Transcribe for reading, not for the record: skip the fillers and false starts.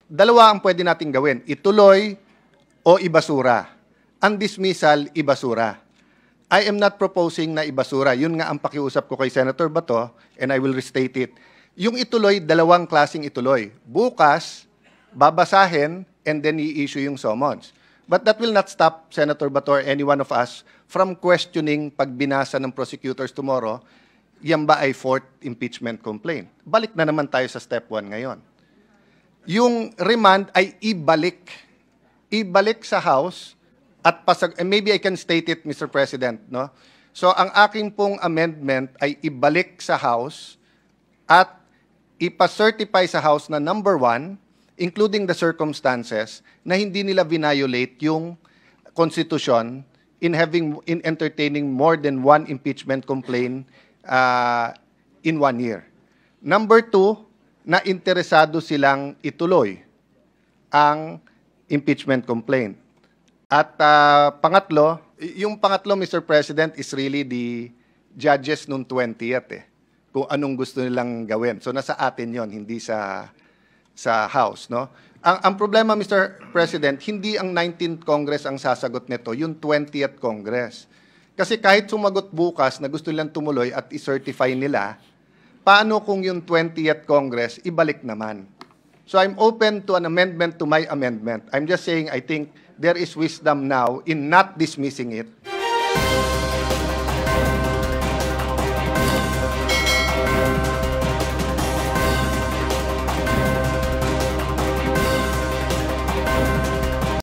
dalawa ang pwede nating gawin. Ituloy o ibasura. Ang dismissal, ibasura. I am not proposing na ibasura. Yun nga ang pakiusap ko kay Senator Bato, and I will restate it. Yung ituloy, dalawang klaseng ituloy. Bukas, babasahin, and then i-issue yung summons. But that will not stop Senator Bato or any one of us from questioning pag binasa ng prosecutors tomorrow, yan ba ay fourth impeachment complaint? Balik na naman tayo sa step 1 ngayon. Yung remand ay ibalik. Ibalik sa House at maybe I can state it, Mr. President, no? So ang aking pong amendment ay ibalik sa House at ipa-certify sa House na number 1, including the circumstances, na hindi nila violate yung Constitution in entertaining more than one impeachment complaint in 1 year. Number 2, na interesado silang ituloy ang impeachment complaint. At pangatlo, yung pangatlo, Mr. President, is really the judges noong 20th kung anong gusto nilang gawin. So nasa atin yon, hindi sa House, no? Ang problema, Mr. President, hindi ang 19th Congress ang sasagot nito, yung 20th Congress. Kasi kahit sumagot bukas na gusto nilang tumuloy at i-certify nila, paano kung yung 20th Congress ibalik naman? So I'm open to an amendment to my amendment. I'm just saying I think there is wisdom now in not dismissing it.